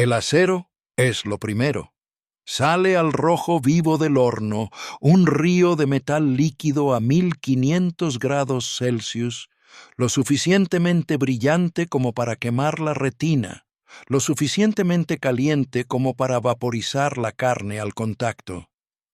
El acero es lo primero. Sale al rojo vivo del horno un río de metal líquido a 1500 grados Celsius, lo suficientemente brillante como para quemar la retina, lo suficientemente caliente como para vaporizar la carne al contacto.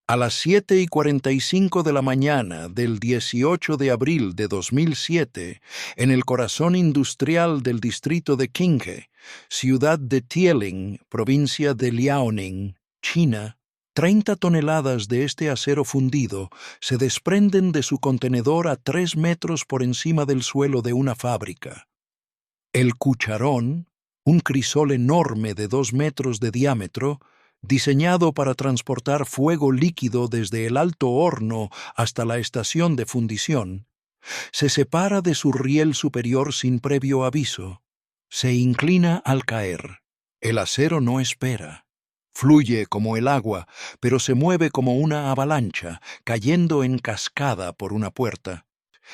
A las 7:45 de la mañana del 18 de abril de 2007, en el corazón industrial del distrito de Qinghe, ciudad de Tieling, provincia de Liaoning, China, 30 toneladas de este acero fundido se desprenden de su contenedor a 3 metros por encima del suelo de una fábrica. El cucharón, un crisol enorme de 2 metros de diámetro, diseñado para transportar fuego líquido desde el alto horno hasta la estación de fundición, se separa de su riel superior sin previo aviso. Se inclina al caer. El acero no espera. Fluye como el agua, pero se mueve como una avalancha, cayendo en cascada por una puerta,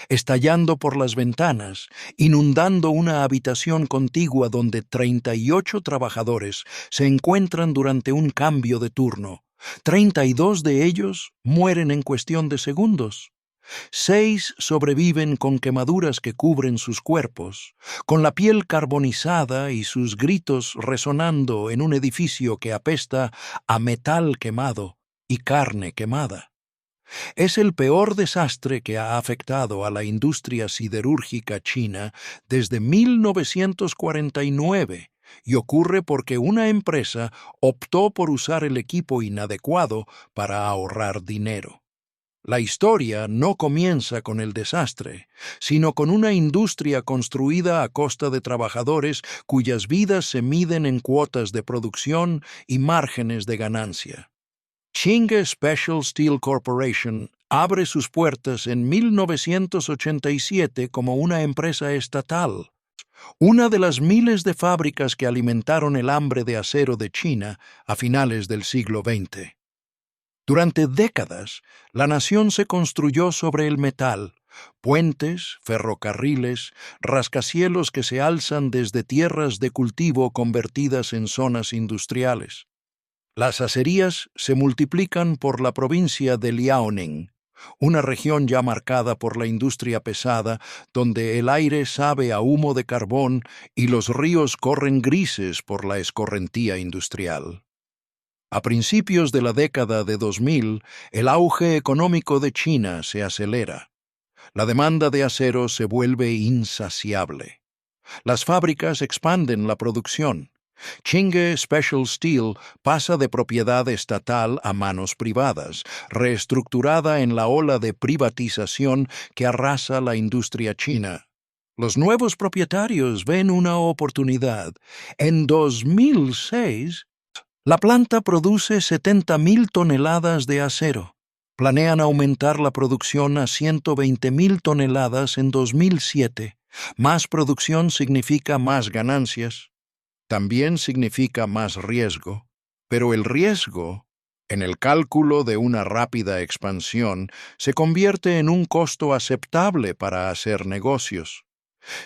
estallando por las ventanas, inundando una habitación contigua donde 38 trabajadores se encuentran durante un cambio de turno. 32 de ellos mueren en cuestión de segundos. 6 sobreviven con quemaduras que cubren sus cuerpos, con la piel carbonizada y sus gritos resonando en un edificio que apesta a metal quemado y carne quemada. Es el peor desastre que ha afectado a la industria siderúrgica china desde 1949 y ocurre porque una empresa optó por usar el equipo inadecuado para ahorrar dinero. La historia no comienza con el desastre, sino con una industria construida a costa de trabajadores cuyas vidas se miden en cuotas de producción y márgenes de ganancia. Qinghe Special Steel Corporation abre sus puertas en 1987 como una empresa estatal, una de las miles de fábricas que alimentaron el hambre de acero de China a finales del siglo XX. Durante décadas, la nación se construyó sobre el metal, puentes, ferrocarriles, rascacielos que se alzan desde tierras de cultivo convertidas en zonas industriales. Las acerías se multiplican por la provincia de Liaoning, una región ya marcada por la industria pesada, donde el aire sabe a humo de carbón y los ríos corren grises por la escorrentía industrial. A principios de la década de 2000, el auge económico de China se acelera. La demanda de acero se vuelve insaciable. Las fábricas expanden la producción. Qinghe Special Steel pasa de propiedad estatal a manos privadas, reestructurada en la ola de privatización que arrasa la industria china. Los nuevos propietarios ven una oportunidad. En 2006, la planta produce 70.000 toneladas de acero. Planean aumentar la producción a 120.000 toneladas en 2007. Más producción significa más ganancias. También significa más riesgo, pero el riesgo, en el cálculo de una rápida expansión, se convierte en un costo aceptable para hacer negocios.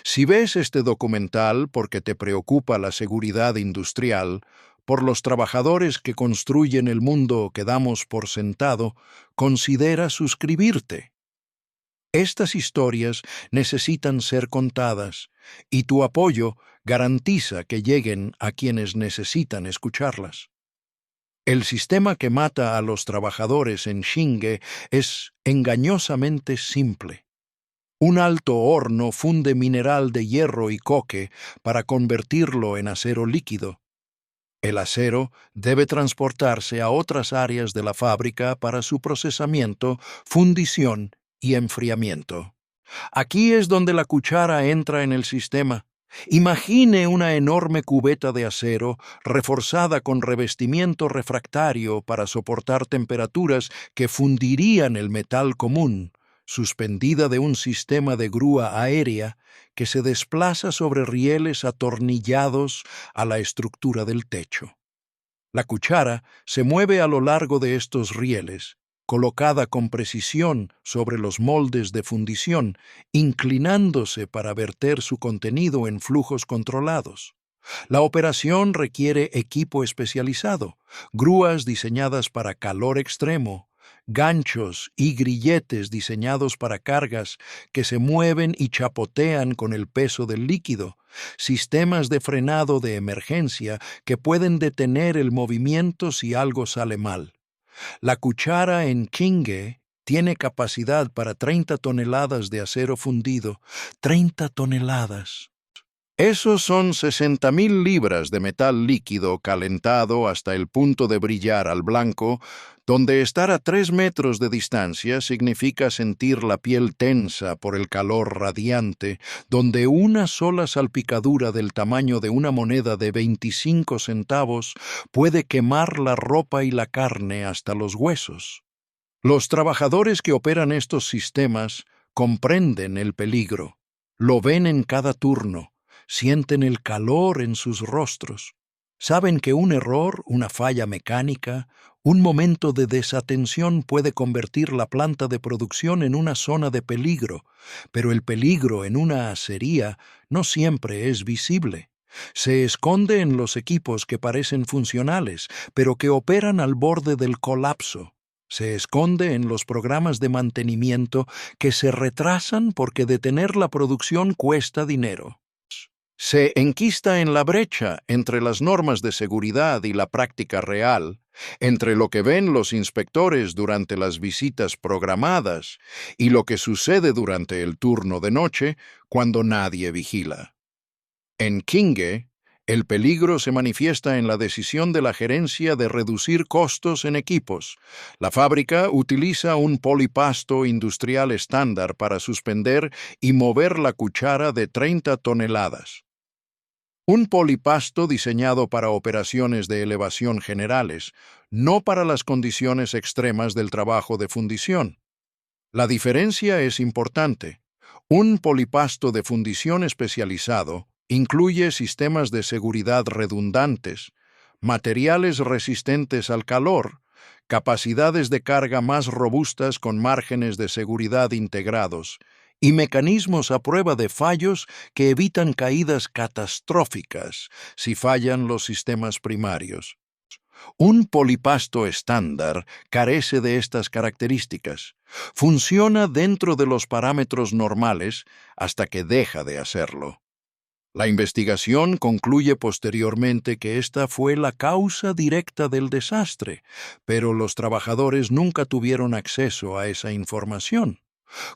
Si ves este documental porque te preocupa la seguridad industrial, por los trabajadores que construyen el mundo que damos por sentado, considera suscribirte. Estas historias necesitan ser contadas, y tu apoyo garantiza que lleguen a quienes necesitan escucharlas. El sistema que mata a los trabajadores en Qinghe es engañosamente simple. Un alto horno funde mineral de hierro y coque para convertirlo en acero líquido. El acero debe transportarse a otras áreas de la fábrica para su procesamiento, fundición y enfriamiento. Aquí es donde la cuchara entra en el sistema. Imagine una enorme cubeta de acero reforzada con revestimiento refractario para soportar temperaturas que fundirían el metal común, suspendida de un sistema de grúa aérea que se desplaza sobre rieles atornillados a la estructura del techo. La cuchara se mueve a lo largo de estos rieles, colocada con precisión sobre los moldes de fundición, inclinándose para verter su contenido en flujos controlados. La operación requiere equipo especializado, grúas diseñadas para calor extremo, ganchos y grilletes diseñados para cargas que se mueven y chapotean con el peso del líquido, sistemas de frenado de emergencia que pueden detener el movimiento si algo sale mal. La cuchara en Kinge tiene capacidad para 30 toneladas de acero fundido. 30 toneladas. Esos son 60.000 libras de metal líquido calentado hasta el punto de brillar al blanco, donde estar a 3 metros de distancia significa sentir la piel tensa por el calor radiante, donde una sola salpicadura del tamaño de una moneda de 25 centavos puede quemar la ropa y la carne hasta los huesos. Los trabajadores que operan estos sistemas comprenden el peligro, lo ven en cada turno, sienten el calor en sus rostros. Saben que un error, una falla mecánica, un momento de desatención puede convertir la planta de producción en una zona de peligro, pero el peligro en una acería no siempre es visible. Se esconde en los equipos que parecen funcionales, pero que operan al borde del colapso. Se esconde en los programas de mantenimiento que se retrasan porque detener la producción cuesta dinero. Se enquista en la brecha entre las normas de seguridad y la práctica real, entre lo que ven los inspectores durante las visitas programadas y lo que sucede durante el turno de noche cuando nadie vigila. En Kinge, el peligro se manifiesta en la decisión de la gerencia de reducir costos en equipos. La fábrica utiliza un polipasto industrial estándar para suspender y mover la cuchara de 30 toneladas. Un polipasto diseñado para operaciones de elevación generales, no para las condiciones extremas del trabajo de fundición. La diferencia es importante. Un polipasto de fundición especializado incluye sistemas de seguridad redundantes, materiales resistentes al calor, capacidades de carga más robustas con márgenes de seguridad integrados, y mecanismos a prueba de fallos que evitan caídas catastróficas si fallan los sistemas primarios. Un polipasto estándar carece de estas características. Funciona dentro de los parámetros normales hasta que deja de hacerlo. La investigación concluye posteriormente que esta fue la causa directa del desastre, pero los trabajadores nunca tuvieron acceso a esa información.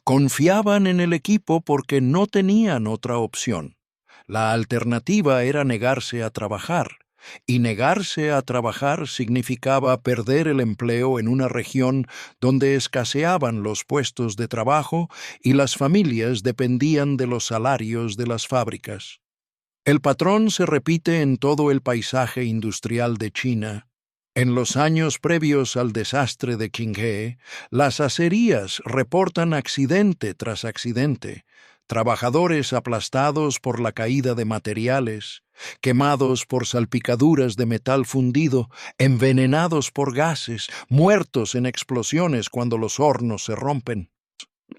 Confiaban en el equipo porque no tenían otra opción. La alternativa era negarse a trabajar, y negarse a trabajar significaba perder el empleo en una región donde escaseaban los puestos de trabajo y las familias dependían de los salarios de las fábricas. El patrón se repite en todo el paisaje industrial de China. En los años previos al desastre de Qinghe, las acerías reportan accidente tras accidente, trabajadores aplastados por la caída de materiales, quemados por salpicaduras de metal fundido, envenenados por gases, muertos en explosiones cuando los hornos se rompen.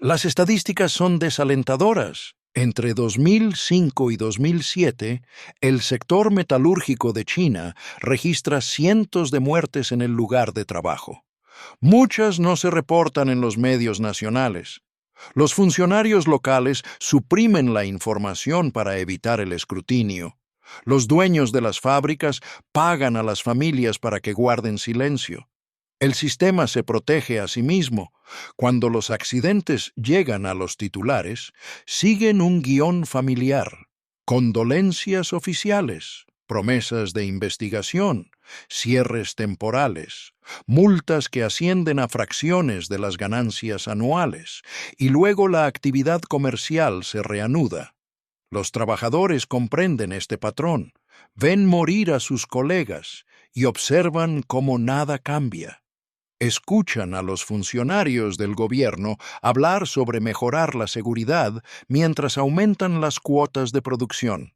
Las estadísticas son desalentadoras. Entre 2005 y 2007, el sector metalúrgico de China registra cientos de muertes en el lugar de trabajo. Muchas no se reportan en los medios nacionales. Los funcionarios locales suprimen la información para evitar el escrutinio. Los dueños de las fábricas pagan a las familias para que guarden silencio. El sistema se protege a sí mismo. Cuando los accidentes llegan a los titulares, siguen un guión familiar, condolencias oficiales, promesas de investigación, cierres temporales, multas que ascienden a fracciones de las ganancias anuales, y luego la actividad comercial se reanuda. Los trabajadores comprenden este patrón, ven morir a sus colegas y observan cómo nada cambia. Escuchan a los funcionarios del gobierno hablar sobre mejorar la seguridad mientras aumentan las cuotas de producción.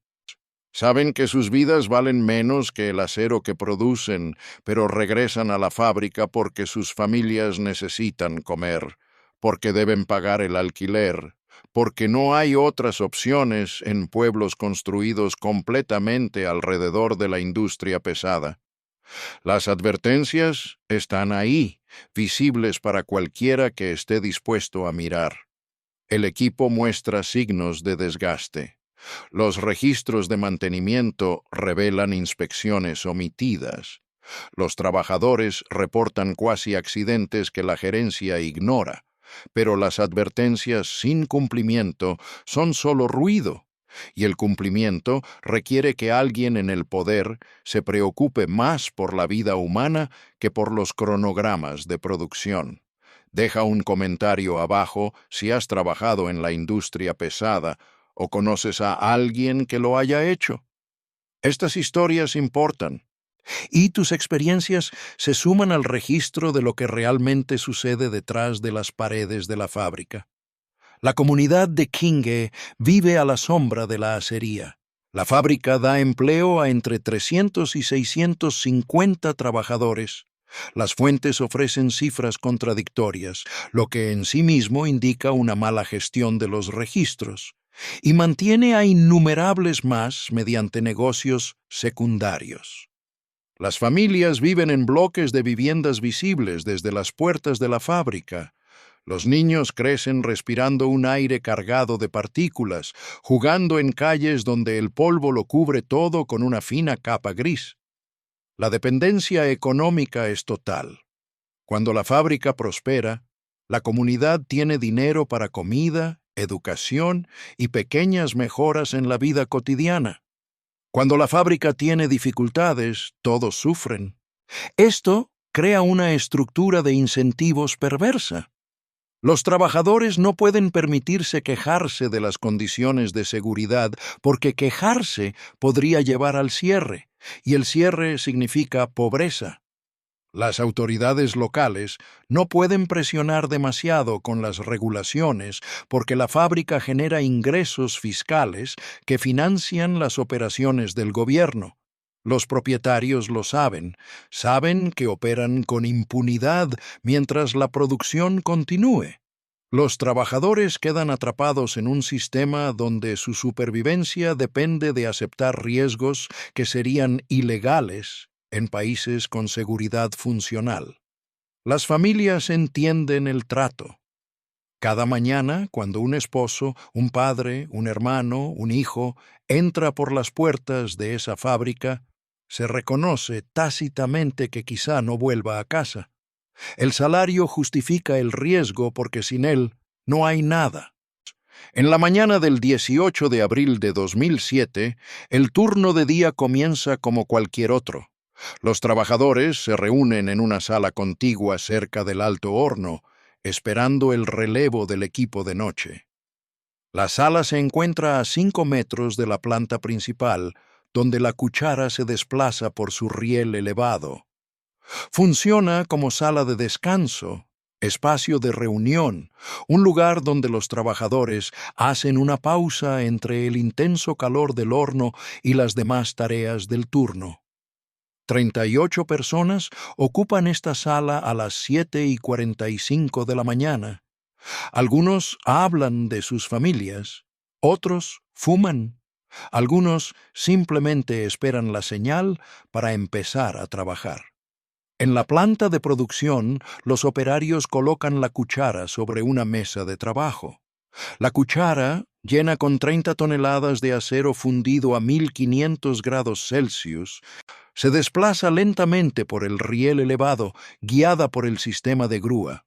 Saben que sus vidas valen menos que el acero que producen, pero regresan a la fábrica porque sus familias necesitan comer, porque deben pagar el alquiler, porque no hay otras opciones en pueblos construidos completamente alrededor de la industria pesada. Las advertencias están ahí, visibles para cualquiera que esté dispuesto a mirar. El equipo muestra signos de desgaste. Los registros de mantenimiento revelan inspecciones omitidas. Los trabajadores reportan cuasi accidentes que la gerencia ignora, pero las advertencias sin cumplimiento son solo ruido, y el cumplimiento requiere que alguien en el poder se preocupe más por la vida humana que por los cronogramas de producción. Deja un comentario abajo si has trabajado en la industria pesada o conoces a alguien que lo haya hecho. Estas historias importan, y tus experiencias se suman al registro de lo que realmente sucede detrás de las paredes de la fábrica. La comunidad de Kinge vive a la sombra de la acería. La fábrica da empleo a entre 300 y 650 trabajadores. Las fuentes ofrecen cifras contradictorias, lo que en sí mismo indica una mala gestión de los registros, y mantiene a innumerables más mediante negocios secundarios. Las familias viven en bloques de viviendas visibles desde las puertas de la fábrica. Los niños crecen respirando un aire cargado de partículas, jugando en calles donde el polvo lo cubre todo con una fina capa gris. La dependencia económica es total. Cuando la fábrica prospera, la comunidad tiene dinero para comida, educación y pequeñas mejoras en la vida cotidiana. Cuando la fábrica tiene dificultades, todos sufren. Esto crea una estructura de incentivos perversa. Los trabajadores no pueden permitirse quejarse de las condiciones de seguridad porque quejarse podría llevar al cierre, y el cierre significa pobreza. Las autoridades locales no pueden presionar demasiado con las regulaciones porque la fábrica genera ingresos fiscales que financian las operaciones del gobierno. Los propietarios lo saben que operan con impunidad mientras la producción continúe. Los trabajadores quedan atrapados en un sistema donde su supervivencia depende de aceptar riesgos que serían ilegales en países con seguridad funcional. Las familias entienden el trato. Cada mañana, cuando un esposo, un padre, un hermano, un hijo entra por las puertas de esa fábrica, se reconoce tácitamente que quizá no vuelva a casa. El salario justifica el riesgo porque sin él no hay nada. En la mañana del 18 de abril de 2007, el turno de día comienza como cualquier otro. Los trabajadores se reúnen en una sala contigua cerca del alto horno, esperando el relevo del equipo de noche. La sala se encuentra a 5 metros de la planta principal, donde la cuchara se desplaza por su riel elevado. Funciona como sala de descanso, espacio de reunión, un lugar donde los trabajadores hacen una pausa entre el intenso calor del horno y las demás tareas del turno. 38 personas ocupan esta sala a las 7:45 de la mañana. Algunos hablan de sus familias, otros fuman, algunos simplemente esperan la señal para empezar a trabajar. En la planta de producción, los operarios colocan la cuchara sobre una mesa de trabajo. La cuchara, llena con 30 toneladas de acero fundido a 1500 grados Celsius, se desplaza lentamente por el riel elevado, guiada por el sistema de grúa.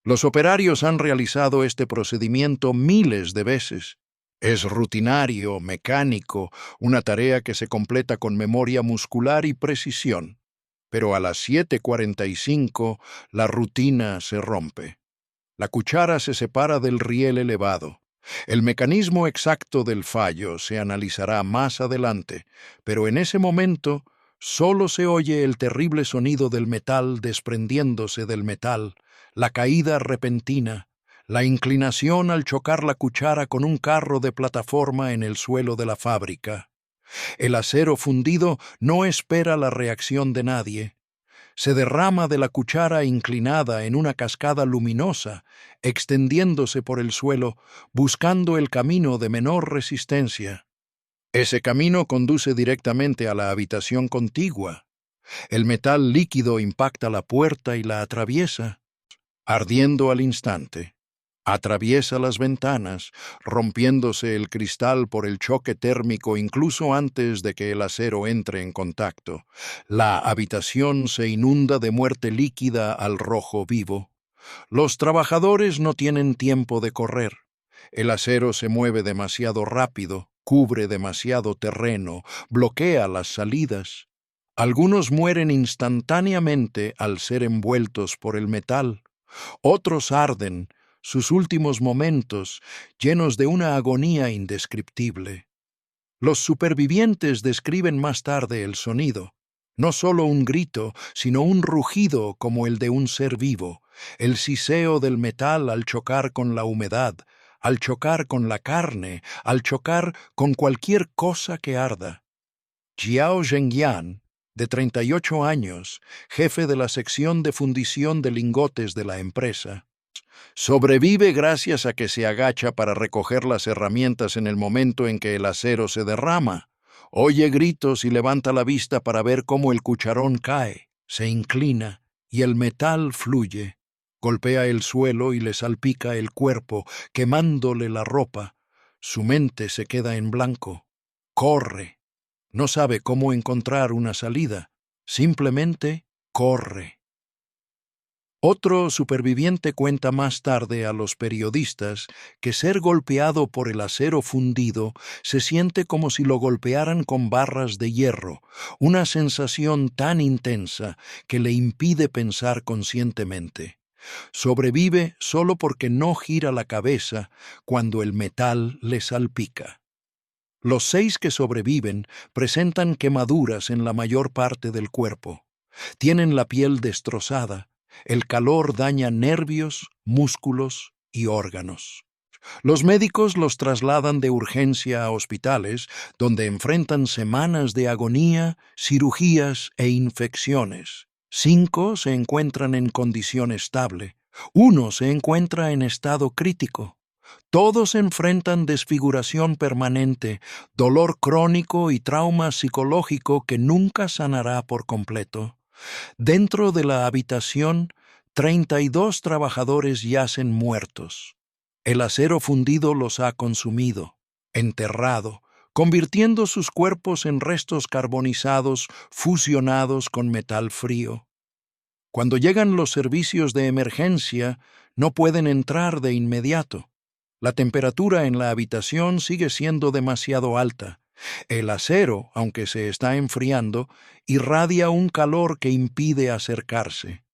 Los operarios han realizado este procedimiento miles de veces. Es rutinario, mecánico, una tarea que se completa con memoria muscular y precisión. Pero a las 7:45 la rutina se rompe. La cuchara se separa del riel elevado. El mecanismo exacto del fallo se analizará más adelante, pero en ese momento solo se oye el terrible sonido del metal desprendiéndose del metal, la caída repentina, la inclinación al chocar la cuchara con un carro de plataforma en el suelo de la fábrica. El acero fundido no espera la reacción de nadie. Se derrama de la cuchara inclinada en una cascada luminosa, extendiéndose por el suelo, buscando el camino de menor resistencia. Ese camino conduce directamente a la habitación contigua. El metal líquido impacta la puerta y la atraviesa, ardiendo al instante. Atraviesa las ventanas, rompiéndose el cristal por el choque térmico incluso antes de que el acero entre en contacto. La habitación se inunda de muerte líquida al rojo vivo. Los trabajadores no tienen tiempo de correr. El acero se mueve demasiado rápido, cubre demasiado terreno, bloquea las salidas. Algunos mueren instantáneamente al ser envueltos por el metal. Otros arden, sus últimos momentos, llenos de una agonía indescriptible. Los supervivientes describen más tarde el sonido, no solo un grito, sino un rugido como el de un ser vivo, el siseo del metal al chocar con la humedad, al chocar con la carne, al chocar con cualquier cosa que arda. Jiao Zhengyan, de 38 años, jefe de la sección de fundición de lingotes de la empresa, sobrevive gracias a que se agacha para recoger las herramientas en el momento en que el acero se derrama. Oye gritos y levanta la vista para ver cómo el cucharón cae, se inclina y el metal fluye. Golpea el suelo y le salpica el cuerpo, quemándole la ropa. Su mente se queda en blanco. Corre. No sabe cómo encontrar una salida. Simplemente corre. Otro superviviente cuenta más tarde a los periodistas que ser golpeado por el acero fundido se siente como si lo golpearan con barras de hierro, una sensación tan intensa que le impide pensar conscientemente. Sobrevive solo porque no gira la cabeza cuando el metal le salpica. Los 6 que sobreviven presentan quemaduras en la mayor parte del cuerpo. Tienen la piel destrozada. El calor daña nervios, músculos y órganos. Los médicos los trasladan de urgencia a hospitales, donde enfrentan semanas de agonía, cirugías e infecciones. 5 se encuentran en condición estable. 1 se encuentra en estado crítico. Todos enfrentan desfiguración permanente, dolor crónico y trauma psicológico que nunca sanará por completo. Dentro de la habitación, 32 trabajadores yacen muertos. El acero fundido los ha consumido, enterrado, convirtiendo sus cuerpos en restos carbonizados fusionados con metal frío. Cuando llegan los servicios de emergencia, no pueden entrar de inmediato. La temperatura en la habitación sigue siendo demasiado alta. El acero, aunque se está enfriando, irradia un calor que impide acercarse.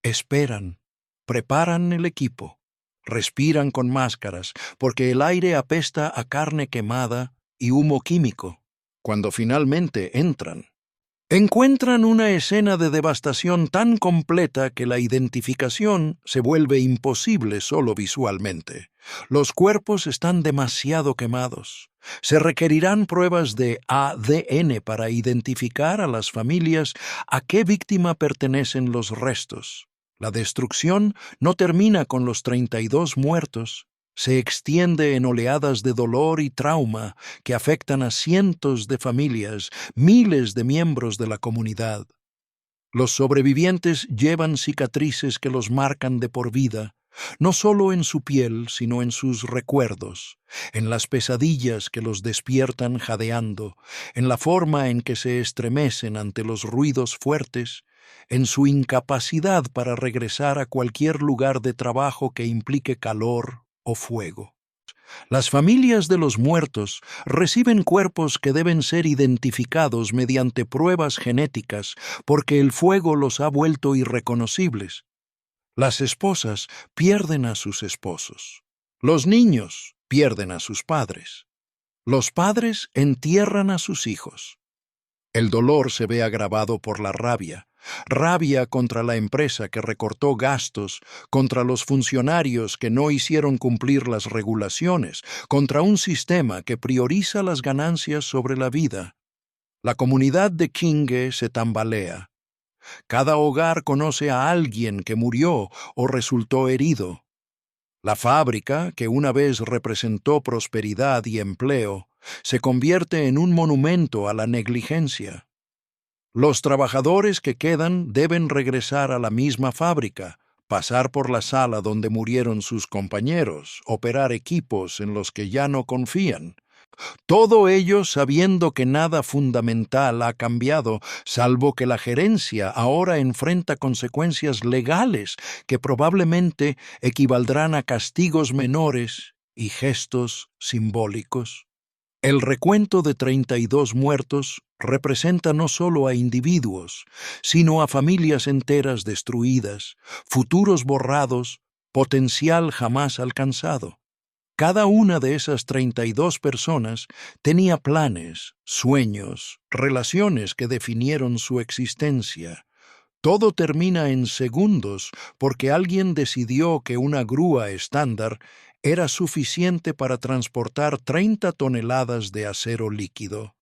Esperan, preparan el equipo, respiran con máscaras, porque el aire apesta a carne quemada y humo químico. Cuando finalmente entran, encuentran una escena de devastación tan completa que la identificación se vuelve imposible solo visualmente. Los cuerpos están demasiado quemados. Se requerirán pruebas de ADN para identificar a las familias a qué víctima pertenecen los restos. La destrucción no termina con los 32 muertos. Se extiende en oleadas de dolor y trauma que afectan a cientos de familias, miles de miembros de la comunidad. Los sobrevivientes llevan cicatrices que los marcan de por vida, no solo en su piel, sino en sus recuerdos, en las pesadillas que los despiertan jadeando, en la forma en que se estremecen ante los ruidos fuertes, en su incapacidad para regresar a cualquier lugar de trabajo que implique calor o fuego. Las familias de los muertos reciben cuerpos que deben ser identificados mediante pruebas genéticas porque el fuego los ha vuelto irreconocibles. Las esposas pierden a sus esposos. Los niños pierden a sus padres. Los padres entierran a sus hijos. El dolor se ve agravado por la rabia. Rabia contra la empresa que recortó gastos, contra los funcionarios que no hicieron cumplir las regulaciones, contra un sistema que prioriza las ganancias sobre la vida. La comunidad de Qinge se tambalea. Cada hogar conoce a alguien que murió o resultó herido. La fábrica, que una vez representó prosperidad y empleo, se convierte en un monumento a la negligencia. Los trabajadores que quedan deben regresar a la misma fábrica, pasar por la sala donde murieron sus compañeros, operar equipos en los que ya no confían. Todo ello sabiendo que nada fundamental ha cambiado, salvo que la gerencia ahora enfrenta consecuencias legales que probablemente equivaldrán a castigos menores y gestos simbólicos. El recuento de 32 muertos representa no solo a individuos, sino a familias enteras destruidas, futuros borrados, potencial jamás alcanzado. Cada una de esas 32 personas tenía planes, sueños, relaciones que definieron su existencia. Todo termina en segundos porque alguien decidió que una grúa estándar era suficiente para transportar 30 toneladas de acero líquido.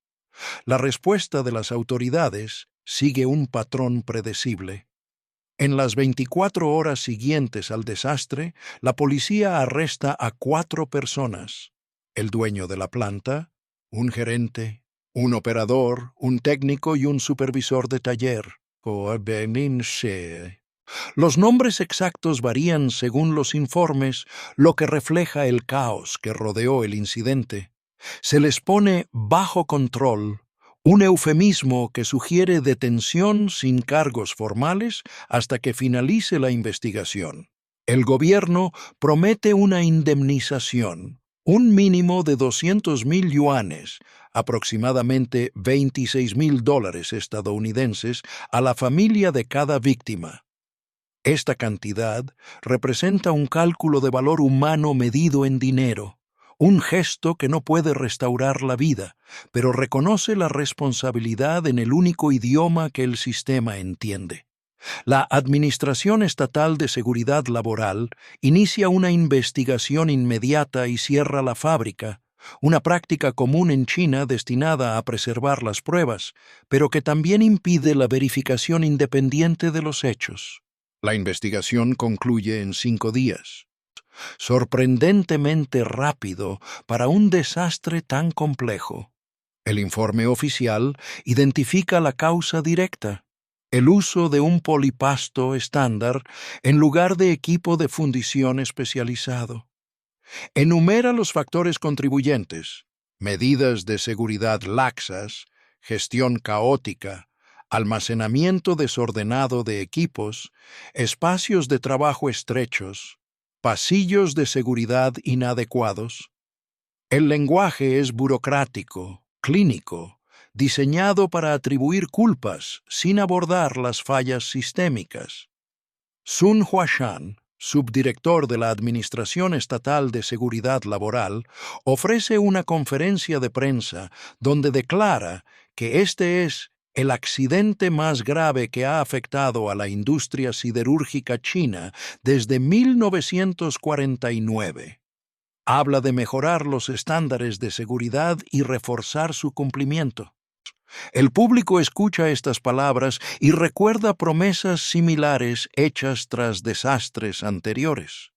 La respuesta de las autoridades sigue un patrón predecible. En las 24 horas siguientes al desastre, la policía arresta a 4 personas: el dueño de la planta, un gerente, un operador, un técnico y un supervisor de taller. Los nombres exactos varían según los informes, lo que refleja el caos que rodeó el incidente. Se les pone bajo control, un eufemismo que sugiere detención sin cargos formales hasta que finalice la investigación. El gobierno promete una indemnización, un mínimo de 200,000 yuanes, aproximadamente $26,000 estadounidenses, a la familia de cada víctima. Esta cantidad representa un cálculo de valor humano medido en dinero, un gesto que no puede restaurar la vida, pero reconoce la responsabilidad en el único idioma que el sistema entiende. La Administración Estatal de Seguridad Laboral inicia una investigación inmediata y cierra la fábrica, una práctica común en China destinada a preservar las pruebas, pero que también impide la verificación independiente de los hechos. La investigación concluye en 5 días. Sorprendentemente rápido para un desastre tan complejo. El informe oficial identifica la causa directa: el uso de un polipasto estándar en lugar de equipo de fundición especializado. Enumera los factores contribuyentes: medidas de seguridad laxas, gestión caótica, almacenamiento desordenado de equipos, espacios de trabajo estrechos, pasillos de seguridad inadecuados. El lenguaje es burocrático, clínico, diseñado para atribuir culpas sin abordar las fallas sistémicas. Sun Huashan, subdirector de la Administración Estatal de Seguridad Laboral, ofrece una conferencia de prensa donde declara que este es el accidente más grave que ha afectado a la industria siderúrgica china desde 1949. Habla de mejorar los estándares de seguridad y reforzar su cumplimiento. El público escucha estas palabras y recuerda promesas similares hechas tras desastres anteriores.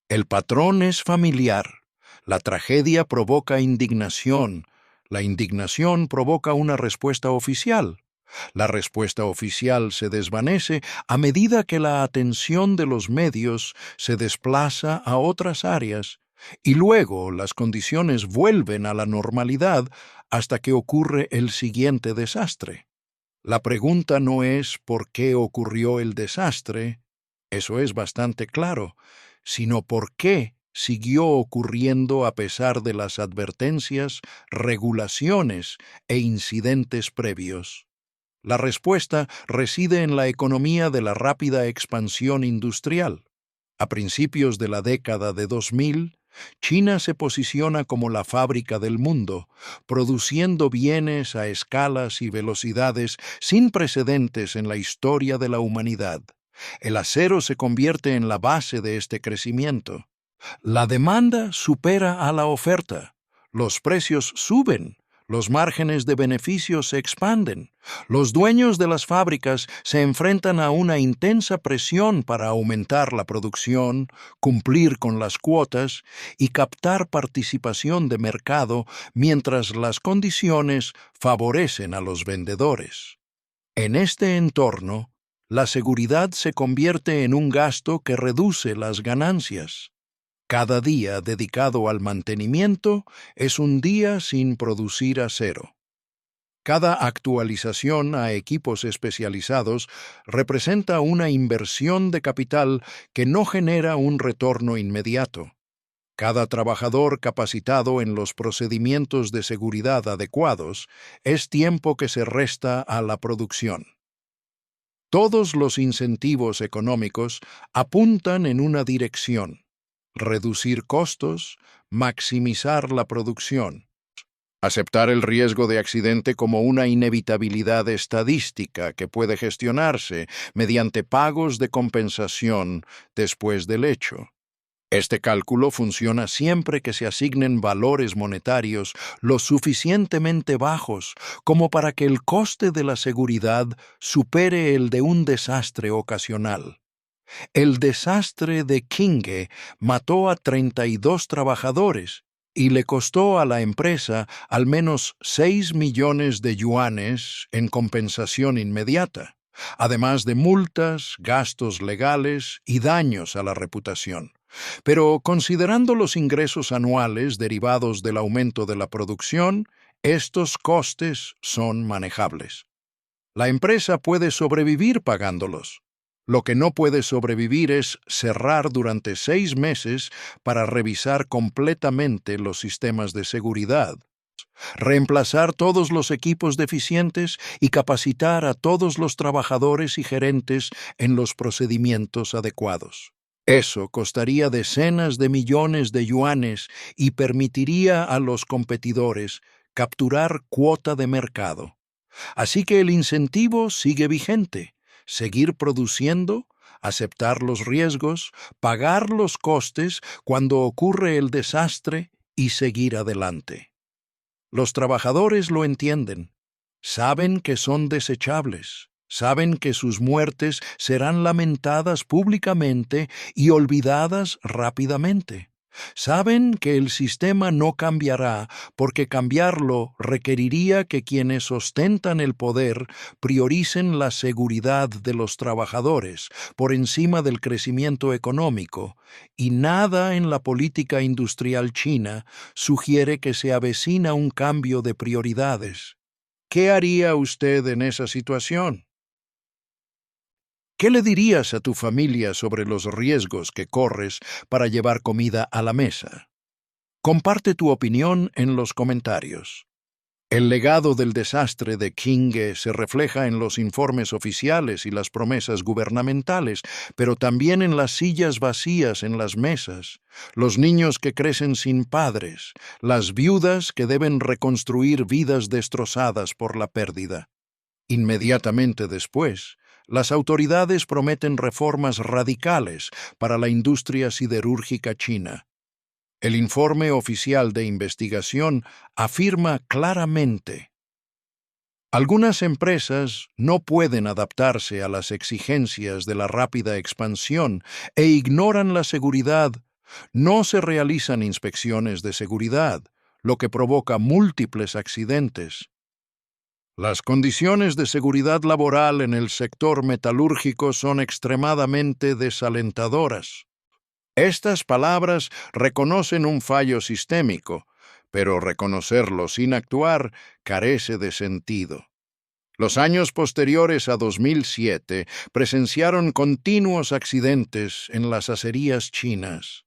El patrón es familiar. La tragedia provoca indignación. La indignación provoca una respuesta oficial. La respuesta oficial se desvanece a medida que la atención de los medios se desplaza a otras áreas, y luego las condiciones vuelven a la normalidad hasta que ocurre el siguiente desastre. La pregunta no es ¿por qué ocurrió el desastre? Eso es bastante claro, sino ¿por qué siguió ocurriendo a pesar de las advertencias, regulaciones e incidentes previos? La respuesta reside en la economía de la rápida expansión industrial. A principios de la década de 2000, China se posiciona como la fábrica del mundo, produciendo bienes a escalas y velocidades sin precedentes en la historia de la humanidad. El acero se convierte en la base de este crecimiento. La demanda supera a la oferta. Los precios suben. Los márgenes de beneficios se expanden. Los dueños de las fábricas se enfrentan a una intensa presión para aumentar la producción, cumplir con las cuotas y captar participación de mercado mientras las condiciones favorecen a los vendedores. En este entorno, la seguridad se convierte en un gasto que reduce las ganancias. Cada día dedicado al mantenimiento es un día sin producir acero. Cada actualización a equipos especializados representa una inversión de capital que no genera un retorno inmediato. Cada trabajador capacitado en los procedimientos de seguridad adecuados es tiempo que se resta a la producción. Todos los incentivos económicos apuntan en una dirección: reducir costos, maximizar la producción. Aceptar el riesgo de accidente como una inevitabilidad estadística que puede gestionarse mediante pagos de compensación después del hecho. Este cálculo funciona siempre que se asignen valores monetarios lo suficientemente bajos como para que el coste de la seguridad supere el de un desastre ocasional. El desastre de Kinge mató a 32 trabajadores y le costó a la empresa al menos 6 millones de yuanes en compensación inmediata, además de multas, gastos legales y daños a la reputación. Pero considerando los ingresos anuales derivados del aumento de la producción, estos costes son manejables. La empresa puede sobrevivir pagándolos. Lo que no puede sobrevivir es cerrar durante 6 meses para revisar completamente los sistemas de seguridad, reemplazar todos los equipos deficientes y capacitar a todos los trabajadores y gerentes en los procedimientos adecuados. Eso costaría decenas de millones de yuanes y permitiría a los competidores capturar cuota de mercado. Así que el incentivo sigue vigente: seguir produciendo, aceptar los riesgos, pagar los costes cuando ocurre el desastre y seguir adelante. Los trabajadores lo entienden. Saben que son desechables. Saben que sus muertes serán lamentadas públicamente y olvidadas rápidamente. Saben que el sistema no cambiará porque cambiarlo requeriría que quienes ostentan el poder prioricen la seguridad de los trabajadores por encima del crecimiento económico, y nada en la política industrial china sugiere que se avecina un cambio de prioridades. ¿Qué haría usted en esa situación? ¿Qué le dirías a tu familia sobre los riesgos que corres para llevar comida a la mesa? Comparte tu opinión en los comentarios. El legado del desastre de Kinge se refleja en los informes oficiales y las promesas gubernamentales, pero también en las sillas vacías en las mesas, los niños que crecen sin padres, las viudas que deben reconstruir vidas destrozadas por la pérdida. Inmediatamente después, las autoridades prometen reformas radicales para la industria siderúrgica china. El informe oficial de investigación afirma claramente: algunas empresas no pueden adaptarse a las exigencias de la rápida expansión e ignoran la seguridad. No se realizan inspecciones de seguridad, lo que provoca múltiples accidentes. Las condiciones de seguridad laboral en el sector metalúrgico son extremadamente desalentadoras. Estas palabras reconocen un fallo sistémico, pero reconocerlo sin actuar carece de sentido. Los años posteriores a 2007 presenciaron continuos accidentes en las acerías chinas.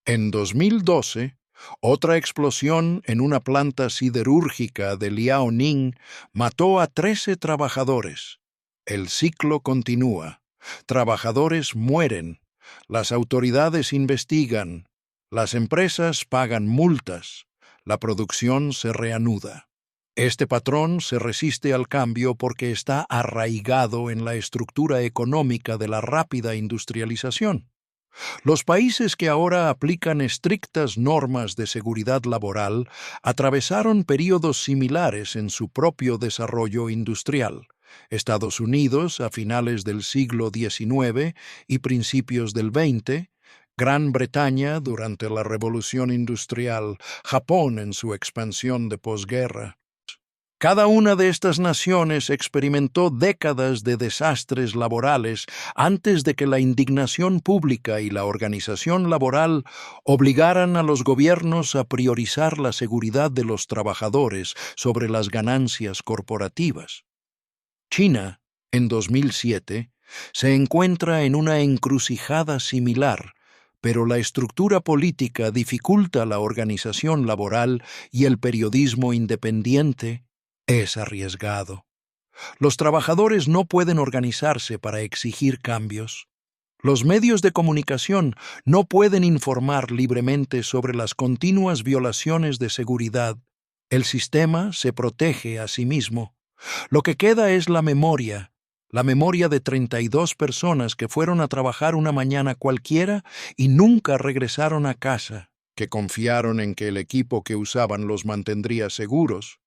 En 2012, otra explosión en una planta siderúrgica de Liaoning mató a 13 trabajadores. El ciclo continúa. Trabajadores mueren. Las autoridades investigan. Las empresas pagan multas. La producción se reanuda. Este patrón se resiste al cambio porque está arraigado en la estructura económica de la rápida industrialización. Los países que ahora aplican estrictas normas de seguridad laboral atravesaron períodos similares en su propio desarrollo industrial. Estados Unidos a finales del siglo XIX y principios del XX, Gran Bretaña durante la Revolución Industrial, Japón en su expansión de posguerra. Cada una de estas naciones experimentó décadas de desastres laborales antes de que la indignación pública y la organización laboral obligaran a los gobiernos a priorizar la seguridad de los trabajadores sobre las ganancias corporativas. China, en 2007, se encuentra en una encrucijada similar, pero la estructura política dificulta la organización laboral y el periodismo independiente es arriesgado. Los trabajadores no pueden organizarse para exigir cambios. Los medios de comunicación no pueden informar libremente sobre las continuas violaciones de seguridad. El sistema se protege a sí mismo. Lo que queda es la memoria de 32 personas que fueron a trabajar una mañana cualquiera y nunca regresaron a casa, que confiaron en que el equipo que usaban los mantendría seguros,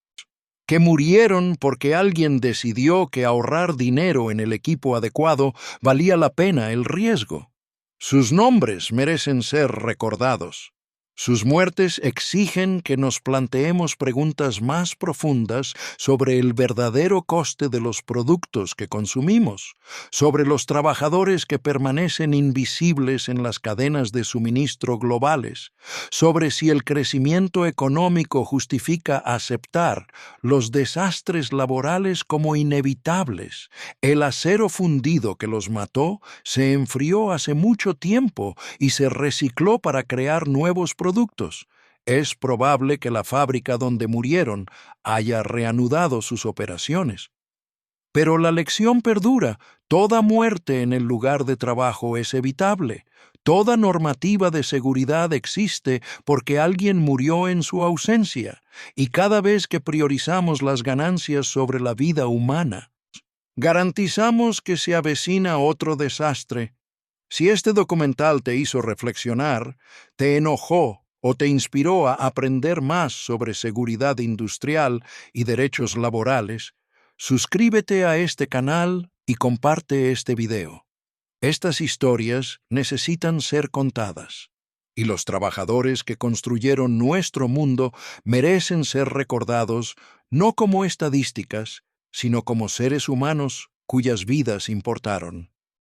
que murieron porque alguien decidió que ahorrar dinero en el equipo adecuado valía la pena el riesgo. Sus nombres merecen ser recordados. Sus muertes exigen que nos planteemos preguntas más profundas sobre el verdadero coste de los productos que consumimos, sobre los trabajadores que permanecen invisibles en las cadenas de suministro globales, sobre si el crecimiento económico justifica aceptar los desastres laborales como inevitables. El acero fundido que los mató se enfrió hace mucho tiempo y se recicló para crear nuevos productos. Es probable que la fábrica donde murieron haya reanudado sus operaciones. Pero la lección perdura. Toda muerte en el lugar de trabajo es evitable. Toda normativa de seguridad existe porque alguien murió en su ausencia, y cada vez que priorizamos las ganancias sobre la vida humana, garantizamos que se avecina otro desastre. Si este documental te hizo reflexionar, te enojó o te inspiró a aprender más sobre seguridad industrial y derechos laborales, suscríbete a este canal y comparte este video. Estas historias necesitan ser contadas, y los trabajadores que construyeron nuestro mundo merecen ser recordados no como estadísticas, sino como seres humanos cuyas vidas importaron.